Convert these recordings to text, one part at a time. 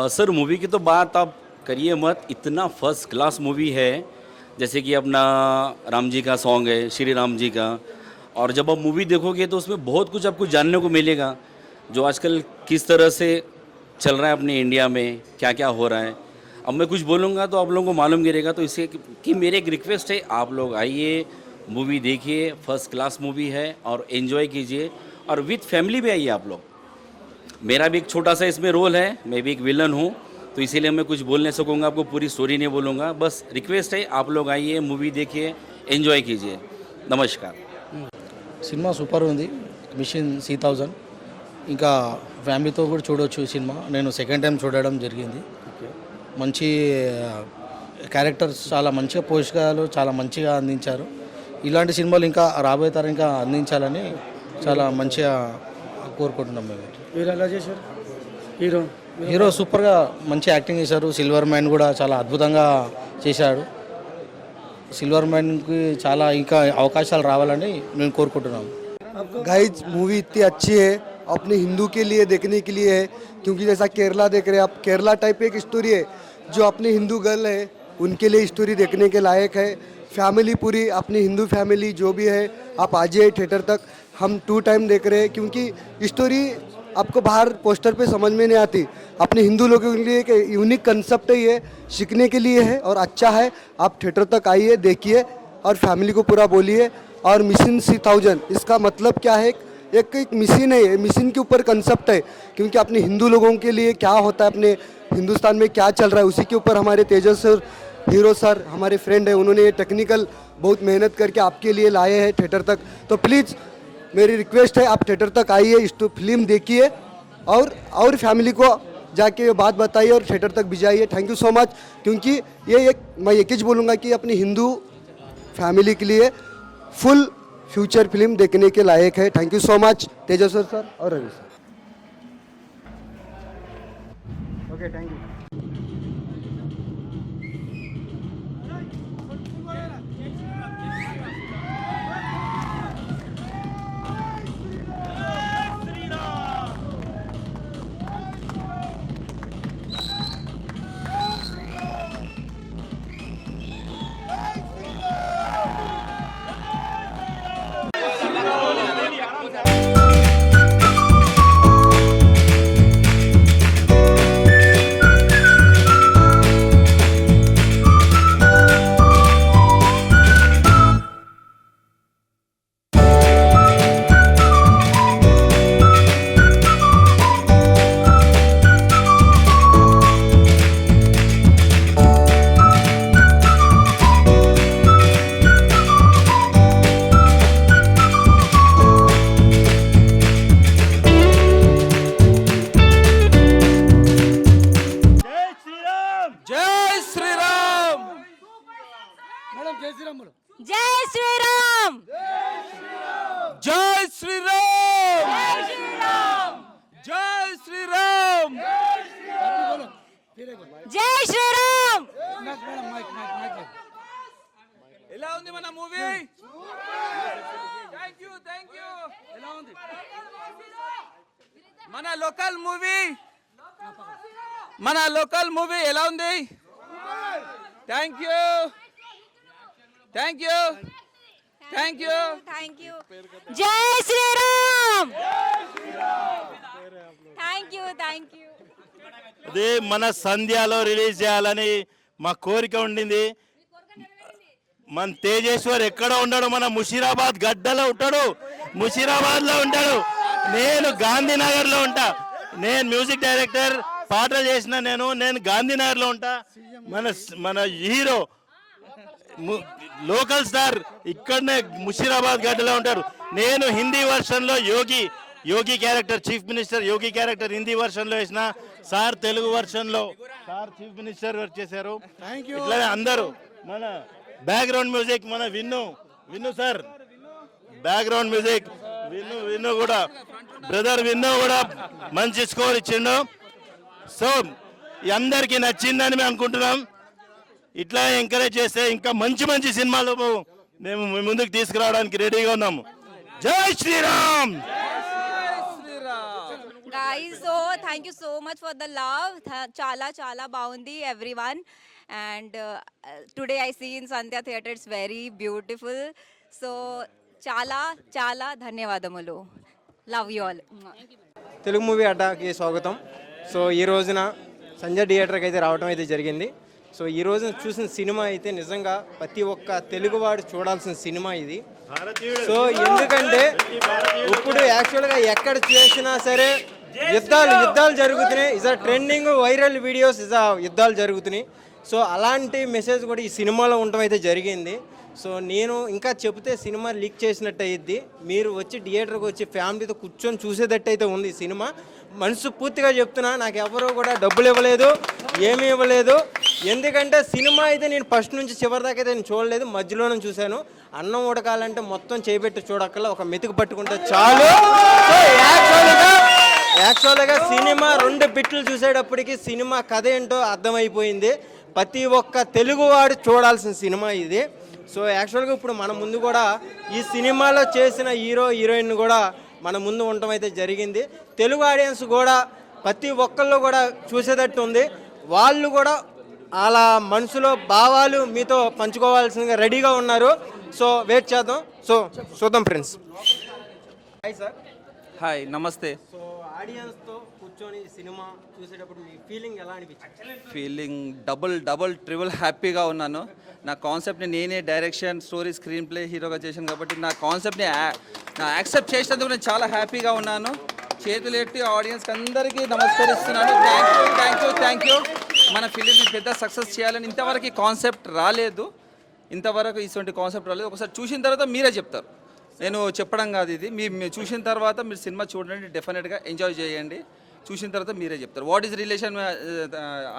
Sir movie की तो बात आप करिए मत, इतना फर्स्ट क्लास मूवी है। जैसे कि अपना राम जी का सॉन्ग है, श्री राम जी का। और जब आप मूवी देखोगे तो उसमें बहुत कुछ आपको जानने को मिलेगा, जो आजकल किस तरह से चल रहा है अपने इंडिया में, क्या क्या हो रहा है। अब मैं कुछ बोलूँगा तो आप लोगों को मालूम गिरेगा, तो इससे कि मेरी एक रिक्वेस्ट है, आप लोग आइए, मूवी देखिए, फर्स्ट क्लास मूवी है और एंजॉय कीजिए। और विथ फैमिली भी आइए आप लोग। मेरा भी एक छोटा सा इसमें रोल है, मैं भी एक विलन हूँ, तो इसीलिए मैं कुछ बोल नहीं सकूँगा, आपको पूरी स्टोरी नहीं बोलूँगा। बस रिक्वेस्ट है, आप लोग आइए, मूवी देखिए, एंजॉय कीजिए। नमस्कार। సినిమా సూపర్ ఉంది. మిషన్ 3000 ఇంకా ఫ్యామిలీతో కూడా చూడొచ్చు ఈ సినిమా. నేను సెకండ్ టైం చూడడం జరిగింది. మంచి క్యారెక్టర్స్ చాలా మంచిగా పోషకాలు చాలా మంచిగా అందించారు. ఇలాంటి సినిమాలు ఇంకా రాబోయే తరం ఇంకా అందించాలని చాలా మంచిగా కోరుకుంటున్నాం మేము. మీరు ఎలా చేశారు? హీరో హీరో సూపర్గా మంచి యాక్టింగ్ చేశారు. సిల్వర్ మ్యాన్ కూడా చాలా అద్భుతంగా చేశాడు. సిల్వర్ మ్యాన్కి చాలా ఇంకా అవకాశాలు రావాలని మేము కోరుకుంటున్నాము. गाइस मूवी इतनी अच्छी है, अपने हिंदू के लिए देखने के लिए है, क्योंकि जैसा केरला देख रहे हैं आप, केरला टाइप एक स्टोरी है जो अपने हिंदू गर्ल है उनके लिए स्टोरी देखने के लायक है. फैमिली पूरी अपनी हिंदू फैमिली जो भी है आप आ जाइए थिएटर तक. हम 2 टाइम देख रहे हैं क्योंकि स्टोरी आपको बाहर पोस्टर पे समझ में नहीं आती. अपने हिंदू लोगों के लिए एक यूनिक कंसेप्ट है, ये सीखने के लिए है और अच्छा है. आप थिएटर तक आइए, देखिए और फैमिली को पूरा बोलिए. और मिशन 3000 इसका मतलब क्या है? एक मिशन है, मिशन के ऊपर कंसेप्ट है, क्योंकि अपने हिंदू लोगों के लिए क्या होता है, अपने हिंदुस्तान में क्या चल रहा है, उसी के ऊपर हमारे तेजस सर, हीरो सर हमारे फ्रेंड है, उन्होंने ये टेक्निकल बहुत मेहनत करके आपके लिए लाए हैं थिएटर तक. तो प्लीज़ मेरी रिक्वेस्ट है, आप थिएटर तक आइए, इस फिल्म देखिए और फैमिली को जाके ये बात बताइए और थिएटर तक भी जाइए. Thank you so much. क्योंकि ये एक मैं एक ही बोलूँगा कि अपनी हिंदू फैमिली के लिए फुल फ्यूचर फिल्म देखने के लायक है. Thank you so much Tejaswar sir और Ravi sir. Okay, thank you. जय श्री राम। जय श्री राम। जय श्री राम। जय श्री राम। जय श्री राम। ఎలా ఉంది మన మూవీ? Thank you thank you. ఎలా ఉంది మన లోకల్ మూవీ? ఎలా ఉంది? Thank you thank you thank you. Thank you. जय श्री राम. Thank you. అదే మన సంధ్యాలో రిలీజ్ చేయాలని మా కోరిక ఉండింది. మన తేజేశ్వర్ ఎక్కడ ఉండడు, మన ముషీరాబాద్ గడ్డలో ఉంటాడు, ముషీరాబాద్లో ఉంటాడు. నేను గాంధీనగర్లో ఉంటా. నేను మ్యూజిక్ డైరెక్టర్, పాటలు చేసిన నేను గాంధీనగర్లో ఉంటా. మన హీరో లోకల్ స్టార్ ఇక్కడనే ముషీరాబాద్ గడ్డలో ఉంటారు. నేను హిందీ వర్షన్లో Yogi character, chief minister Yogi character Hindi వర్షన్లో వేసిన. సార్ తెలుగు వర్షన్లో సార్ చీఫ్ మినిస్టర్ వర్క్ చేశారు. ఇట్లానే అందరూ మన బ్యాక్గ్రౌండ్ మ్యూజిక్ మన Vinnu sir, background music Vinnu కూడా, బ్రదర్ విన్ను కూడా మంచి స్కోర్ ఇచ్చిండు. సో అందరికీ నచ్చిందని మేము అనుకుంటున్నాం. ఇట్లా ఎంకరేజ్ చేస్తే ఇంకా మంచి సినిమాలు మేము ముందుకు తీసుకురావడానికి రెడీగా ఉన్నాము. జై Sriram. Guys, so thank you so much for the love. Chala chala baundi everyone. And today I see in Sandhya Theatre, it's very beautiful. So chala chala dhanyavadamulu. Love you all. Telugu movie అడ్డాకి స్వాగతం. So ఈ రోజున సంజయ్ థియేటర్కి అయితే రావడం అయితే జరిగింది. So ఈ రోజున చూసిన సినిమా అయితే నిజంగా ప్రతి ఒక్క తెలుగువాడు చూడాల్సిన సినిమా ఇది. సో ఎందుకంటే ఇప్పుడు యాక్చువల్గా ఎక్కడ చేసినా సరే యుద్ధాలు జరుగుతున్నాయి. ఇస్ ట్రెండింగ్ వైరల్ వీడియోస్ యుద్ధాలు జరుగుతున్నాయి. సో అలాంటి మెసేజ్ కూడా ఈ సినిమాలో ఉండటం అయితే జరిగింది. సో నేను ఇంకా చెబితే సినిమా లీక్ చేసినట్టు అయ్యిద్ది. మీరు వచ్చి థియేటర్కి వచ్చి ఫ్యామిలీతో కూర్చొని చూసేటట్టు అయితే ఉంది ఈ సినిమా. మనసు పూర్తిగా చెప్తున్నా, నాకు ఎవరో కూడా డబ్బులు ఇవ్వలేదు, ఏమీ ఇవ్వలేదు. ఎందుకంటే సినిమా అయితే నేను ఫస్ట్ నుంచి చివరి దాకా అయితే నేను చూడలేదు, మధ్యలోనే చూశాను. అన్నం ఉడకాలంటే మొత్తం చేపెట్టి చూడక్కల ఒక మెతుకు పట్టుకుంటే చాలు. సో యాక్చువల్గా సినిమా 2 బిట్లు చూసేటప్పటికి సినిమా కథ ఏంటో అర్థమైపోయింది. ప్రతి ఒక్క తెలుగువాడు చూడాల్సిన సినిమా ఇది. సో యాక్చువల్గా ఇప్పుడు మన ముందు కూడా ఈ సినిమాలో చేసిన హీరోయిన్ కూడా మన ముందు ఉండటం అయితే జరిగింది. తెలుగు ఆడియన్స్ కూడా ప్రతి ఒక్కళ్ళు కూడా చూసేటట్టు ఉంది. వాళ్ళు కూడా అలా మనసులో భావాలు మీతో పంచుకోవాల్సిందిగా రెడీగా ఉన్నారు. సో వెయిట్ చేద్దాం. సో చూద్దాం ఫ్రెండ్స్. Hi sir. హాయ్, నమస్తే. సో ఆడియన్స్తో కూర్చొని సినిమా చూసేటప్పుడు మీ ఫీలింగ్ ఎలా అనిపించింది? ఫీలింగ్ డబుల్ ట్రిబుల్ హ్యాపీగా ఉన్నాను. నా కాన్సెప్ట్ని నేనే డైరెక్షన్, స్టోరీ, స్క్రీన్ ప్లే హీరోగా చేశాను కాబట్టి నా కాన్సెప్ట్ని నా యాక్సెప్ట్ చేసినందుకు నేను చాలా హ్యాపీగా ఉన్నాను. చేతులు ఎత్తి ఆడియన్స్కి అందరికీ నమస్కరిస్తున్నాను. Thank you. మన ఫిలింని పెద్ద సక్సెస్ చేయాలని ఇంతవరకు ఈ కాన్సెప్ట్ రాలేదు. ఇటువంటి కాన్సెప్ట్ రాలేదు. ఒకసారి చూసిన తర్వాత మీరే చెప్తారు. నేను చెప్పడం కాదు ఇది. మీరు చూసిన తర్వాత మీరు సినిమా చూడండి, డెఫినెట్గా ఎంజాయ్ చేయండి. చూసిన తర్వాత మీరే చెప్తారు. వాట్ ఈజ్ రిలేషన్,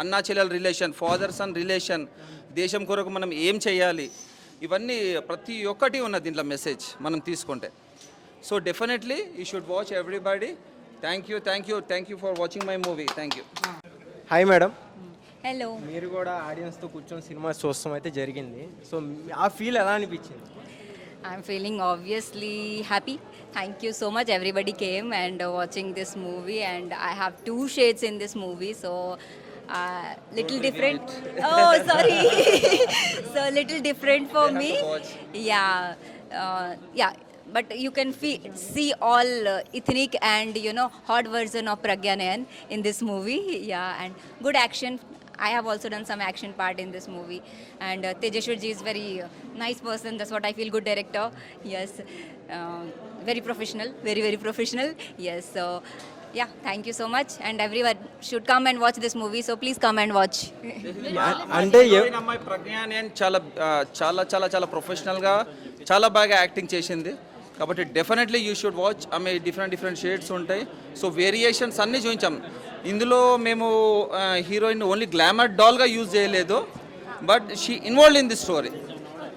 అన్నా చెల్లెల రిలేషన్, ఫాదర్ సన్ రిలేషన్, దేశం కొరకు మనం ఏం చేయాలి, ఇవన్నీ ప్రతి ఒక్కటి ఉన్నది దీంట్లో మెసేజ్ మనం తీసుకుంటే. So definitely you should watch everybody. Thank you for watching my movie. Thank you. Hi madam. Hello. మీరు కూడా ఆడియన్స్తో కూర్చొని సినిమా చూస్తాం అయితే జరిగింది. సో ఆ ఫీల్ ఎలా అనిపించింది? I'm feeling obviously happy. Thank you so much. Everybody came and watching this movie, and I have 2 shades in this movie, so little different. Oh, sorry. So little different for me. Yeah. But you can see all ethnic and hot version of Pragya Nayan in this movie. Yeah, and good action. I have also done some action part in this movie, and Tejashwar ji is very nice person. That's what I feel. Good director. Yes, very professional. Very professional. Yes. So yeah, thank you so much, and everyone should come and watch this movie. So please come and watch. అంటే అమ్మాయి ప్రజ్ఞ నేను చాలా ప్రొఫెషనల్గా చాలా బాగా acting చేసింది. కాబట్టి definitely you should watch. ఆమె డిఫరెంట్ షేడ్స్ ఉంటాయి. సో వేరియేషన్స్ అన్నీ చూపించాం. ఇందులో మేము హీరోయిన్ ఓన్లీ గ్లామర్ డాల్గా యూజ్ చేయలేదు, but she involve in the story.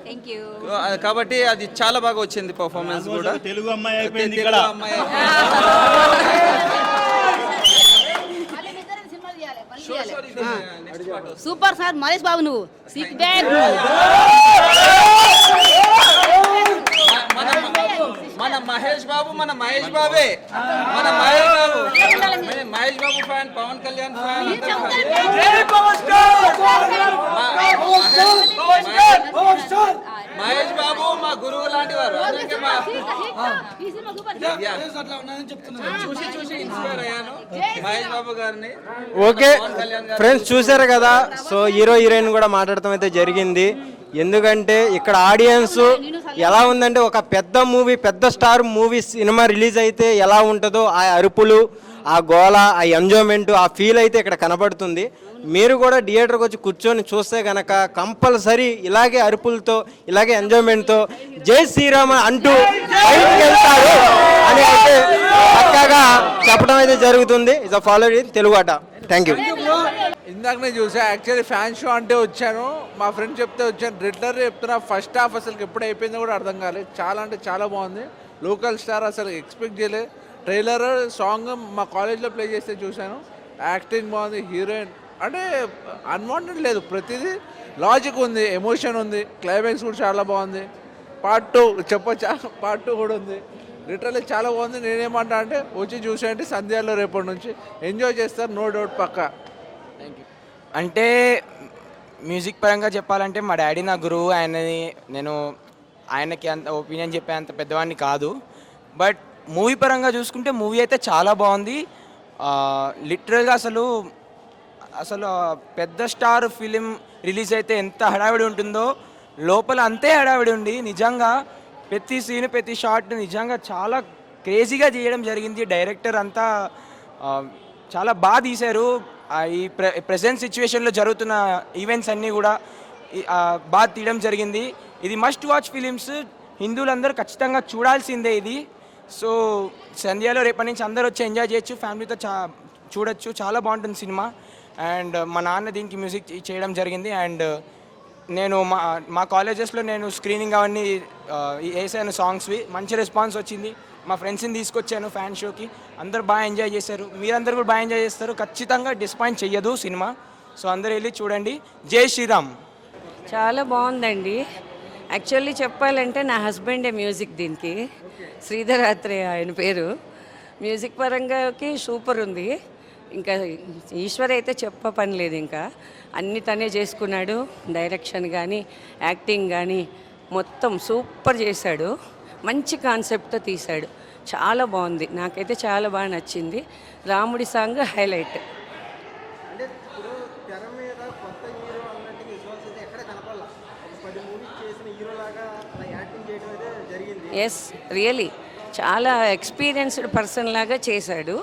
Thank you. కాబట్టి అది చాలా బాగా వచ్చింది పర్ఫార్మెన్స్ కూడా. తెలుగు అమ్మాయి అయిపోయింది ఇక్కడ. సూపర్ సార్ మహేష్ బాబు, నువ్వు సిక్ బ్యాక్. మన మహేష్ బాబే. మన మహేష్ బాబు ఫ్యాన్, పవన్ కళ్యాణ్ ఫ్యాన్. మహేష్ బాబు మా గురువు లాంటి వారు. చూసి ఇన్స్పైర్ అయ్యాను మహేష్ బాబు గారిని. ఓకే ఫ్రెండ్స్, చూసారు కదా. సో హీరోయిన్ కూడా మాట్లాడటం అయితే జరిగింది. ఎందుకంటే ఇక్కడ ఆడియన్స్ ఎలా ఉందంటే ఒక పెద్ద స్టార్ మూవీ సినిమా రిలీజ్ అయితే ఎలా ఉంటుందో ఆ అరుపులు, ఆ గోల, ఆ ఎంజాయ్మెంట్, ఆ ఫీల్ అయితే ఇక్కడ కనబడుతుంది. మీరు కూడా థియేటర్కి వచ్చి కూర్చొని చూస్తే కనుక కంపల్సరీ ఇలాగే అరుపులతో, ఇలాగే ఎంజాయ్మెంట్తో జై శ్రీరామ అంటూ బయటికి వెళ్తారు అని అయితే పక్కాగా చెప్పడం అయితే జరుగుతుంది. ఇస్ ఫాలో తెలుగు ఆట. Thank you. ఇందాక నేను చూసా. యాక్చువల్లీ ఫ్యాన్ షో అంటే వచ్చాను, మా ఫ్రెండ్ చెప్తే వచ్చాను. రెగ్యులర్ చెప్తున్నా, ఫస్ట్ హాఫ్ అసలు ఎప్పుడు అయిపోయిందో కూడా అర్థం కాలేదు. చాలా అంటే చాలా బాగుంది. లోకల్ స్టార్ అసలు ఎక్స్పెక్ట్ చేయలేదు. ట్రైలర్ సాంగ్ మా కాలేజ్లో ప్లే చేస్తే చూశాను. యాక్టింగ్ బాగుంది. హీరోయిన్ అంటే అన్వాంటెడ్ లేదు, ప్రతిదీ లాజిక్ ఉంది, ఎమోషన్ ఉంది. క్లైమాక్స్ కూడా చాలా బాగుంది. పార్ట్ 2 చెప్పొచ్చా? పార్ట్ 2 కూడా ఉంది. లిటరల్లీ చాలా బాగుంది. నేనేమంటా అంటే వచ్చి చూసేయండి సంధ్యాలో రేపటి నుంచి ఎంజాయ్ చేస్తారు, నో డౌట్ పక్కా. అంటే మ్యూజిక్ పరంగా చెప్పాలంటే మా డాడీ నా గురువు. ఆయనకి అంత ఒపీనియన్ చెప్పే అంత పెద్దవాడిని కాదు. బట్ మూవీ పరంగా చూసుకుంటే మూవీ అయితే చాలా బాగుంది. లిటరల్గా అసలు పెద్ద స్టార్ ఫిలిం రిలీజ్ అయితే ఎంత హడావిడి ఉంటుందో లోపల అంతే హడావిడి ఉంది. నిజంగా ప్రతి సీన్ ప్రతి షాట్ నిజంగా చాలా క్రేజీగా చేయడం జరిగింది. డైరెక్టర్ అంతా చాలా బాగా తీశారు. ఈ ప్రెజెంట్ సిచ్యువేషన్లో జరుగుతున్న ఈవెంట్స్ అన్నీ కూడా బాగా తీయడం జరిగింది. ఇది మస్ట్ వాచ్ ఫిలిమ్స్, హిందువులందరూ ఖచ్చితంగా చూడాల్సిందే ఇది. సో సంధ్యాలో రేపటి నుంచి అందరూ వచ్చి ఎంజాయ్ చేయొచ్చు, ఫ్యామిలీతో చూడొచ్చు. చాలా బాగుంటుంది సినిమా. అండ్ మా నాన్న దీనికి మ్యూజిక్ చేయడం జరిగింది. అండ్ నేను మా కాలేజెస్లో నేను స్క్రీనింగ్ అవన్నీ వేసాను సాంగ్స్వి. మంచి రెస్పాన్స్ వచ్చింది. మా ఫ్రెండ్స్ని తీసుకొచ్చాను ఫ్యాన్ షోకి, అందరూ బాగా ఎంజాయ్ చేశారు. మీరందరూ కూడా బాగా ఎంజాయ్ చేస్తారు. ఖచ్చితంగా డిసప్పాయింట్ చెయ్యదు సినిమా. సో అందరూ వెళ్ళి చూడండి. జై శ్రీరామ్. చాలా బాగుందండి. యాక్చువల్లీ చెప్పాలంటే నా హస్బెండే మ్యూజిక్ దీనికి, శ్రీధర్ ఆత్రేయ ఆయన పేరు. మ్యూజిక్ పరంగాకి సూపర్ ఉంది. ఇంకా ఈశ్వర్ అయితే చెప్ప పని లేదు, ఇంకా అన్ని తనే చేసుకున్నాడు. డైరెక్షన్ కానీ యాక్టింగ్ కానీ మొత్తం సూపర్ చేశాడు. మంచి కాన్సెప్ట్తో తీశాడు. చాలా బాగుంది, నాకైతే చాలా బాగా నచ్చింది. రాముడి సాంగ్ హైలైట్. ఎస్, రియలీ చాలా ఎక్స్పీరియన్స్డ్ పర్సన్ లాగా చేశాడు.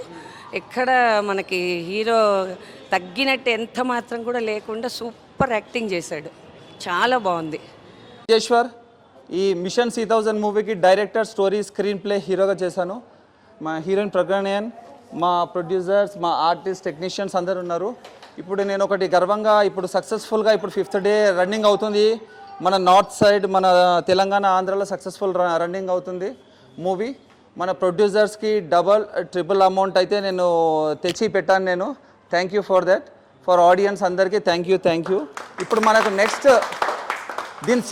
ఎక్కడ మనకి హీరో తగ్గినట్టు ఎంత మాత్రం కూడా లేకుండా సూపర్ యాక్టింగ్ చేశాడు. చాలా బాగుంది. రాజేశ్వర్ ఈ మిషన్ 3000 మూవీకి డైరెక్టర్, స్టోరీ, స్క్రీన్ ప్లే హీరోగా చేశాను. మా హీరోయిన్ ప్రజ్ఞానయన్, మా ప్రొడ్యూసర్స్, మా ఆర్టిస్ట్, టెక్నీషియన్స్ అందరు ఉన్నారు. ఇప్పుడు నేను ఒకటి గర్వంగా ఇప్పుడు సక్సెస్ఫుల్గా ఇప్పుడు 5th డే రన్నింగ్ అవుతుంది. మన నార్త్ సైడ్, మన తెలంగాణ, ఆంధ్రాలో సక్సెస్ఫుల్ రన్నింగ్ అవుతుంది మూవీ. మన ప్రొడ్యూసర్స్కి డబల్ ట్రిపుల్ అమౌంట్ అయితే నేను తెచ్చి పెట్టాను నేను. Thank you for that. For audience అందరికీ థ్యాంక్ యూ. ఇప్పుడు మనకు నెక్స్ట్ దీని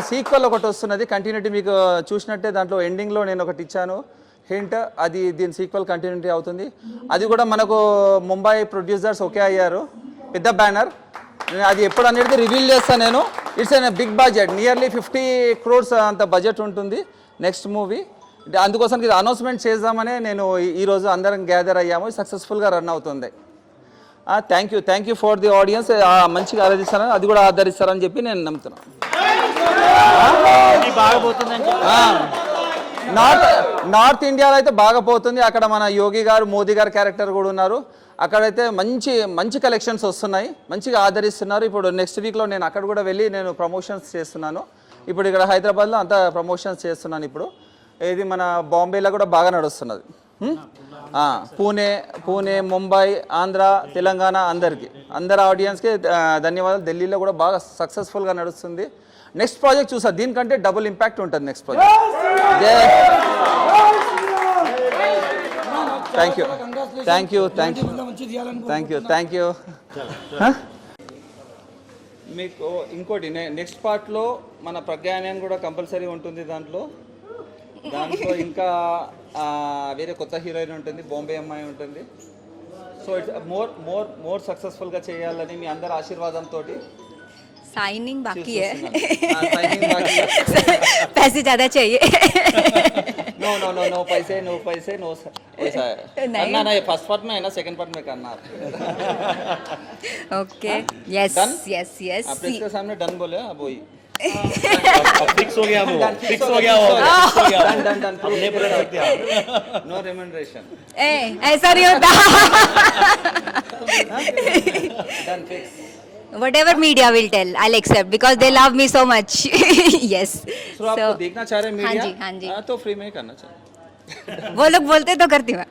సీక్వల్ ఒకటి వస్తున్నది. కంటిన్యూటీ మీకు చూసినట్టే దాంట్లో ఎండింగ్లో నేను ఒకటి ఇచ్చాను హింట్, అది దీని సీక్వల్ కంటిన్యూటీ అవుతుంది. అది కూడా మనకు ముంబై ప్రొడ్యూసర్స్ ఓకే అయ్యారు. పెద్ద బ్యానర్, అది ఎప్పుడు అనేది రివీల్ చేస్తాను నేను. It's an big budget, nearly 50 crores అంత బడ్జెట్ ఉంటుంది నెక్స్ట్ మూవీ. అందుకోసం ఇది అనౌన్స్మెంట్ చేద్దామనే నేను ఈరోజు అందరం గ్యాదర్ అయ్యాము. సక్సెస్ఫుల్గా రన్ అవుతుంది. Thank you for the audience. మంచిగా ఆరాధిస్తారని, అది కూడా ఆదరిస్తారని చెప్పి నేను నమ్ముతున్నాను. నార్త్ ఇండియాలో అయితే బాగా పోతుంది. అక్కడ మన యోగి గారు, మోదీ గారు క్యారెక్టర్ కూడా ఉన్నారు. అక్కడైతే మంచి కలెక్షన్స్ వస్తున్నాయి, మంచిగా ఆదరిస్తున్నారు. ఇప్పుడు నెక్స్ట్ వీక్లో నేను అక్కడ కూడా వెళ్ళి నేను ప్రమోషన్స్ చేస్తున్నాను. ఇప్పుడు ఇక్కడ హైదరాబాద్లో అంతా ప్రమోషన్స్ చేస్తున్నాను. ఇప్పుడు ఇది మన బాంబేలో కూడా బాగా నడుస్తున్నది. పూణే, ముంబై, ఆంధ్ర, తెలంగాణ అందరి ఆడియన్స్కి ధన్యవాదాలు. ఢిల్లీలో కూడా బాగా సక్సెస్ఫుల్గా నడుస్తుంది. నెక్స్ట్ ప్రాజెక్ట్ చూసా, దీనికంటే డబుల్ ఇంపాక్ట్ ఉంటుంది నెక్స్ట్ ప్రాజెక్ట్. Thank you. మీకు ఇంకోటి నెక్స్ట్ పార్ట్లో మన ప్రజ్ఞానయన్ కూడా కంపల్సరీ ఉంటుంది. దాంట్లో ఇంకా వేరే కొత్త హీరోయిన్ ఉంటుంది, బాంబే అమ్మాయి ఉంటుంది. సో ఇట్స్ మోర్ సక్సెస్ఫుల్గా చేయాలని మీ అందరి ఆశీర్వాదంతో. साइनिंग बाकी है, साइनिंग बाकी है. पैसे ज़्यादा चाहिए. नो पैसे नो ऐसा है. करना नहीं, फर्स्ट पार्ट में है ना, सेकंड पार्ट में करना. Okay, yes. आप इसके सामने डन बोले, अब वही फिक्स हो गया, डन नो रेम्यूनरेशन. ऐसा नहीं होता. Done fix. Whatever media will tell, I'll accept because they love me so much. Yes. So आपको देखना चाह रहे हैं मीडिया? हाँ जी. तो फ्री में ही करना चाहिए. वो लोग बोलते तो करती मैं.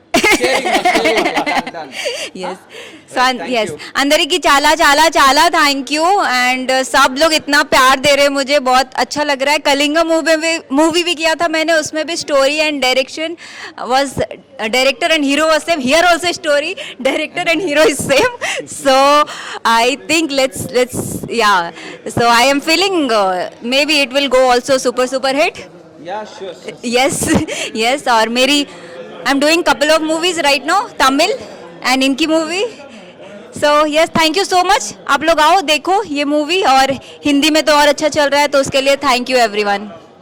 Yes. So yes. అందరికీ చాలా చాలా చాలా थैंक you and सब लोग इतना प्यार दे रहे हैं मुझे, बहुत अच्छा लग रहा है. कलिंगा मूवी भी किया था मैंने, उसमें भी story and direction was director and hero was same. Here also story, director and hero is same. So I think let's yeah. So I am feeling maybe it will go also super hit. Yeah sure yes yes और मेरी I am doing couple of movies right now Tamil and इनकी movie so yes thank you so much आप लोग आओ देखो ये movie और हिंदी में तो और अच्छा चल रहा है तो उसके लिए थैंक यू एवरीवन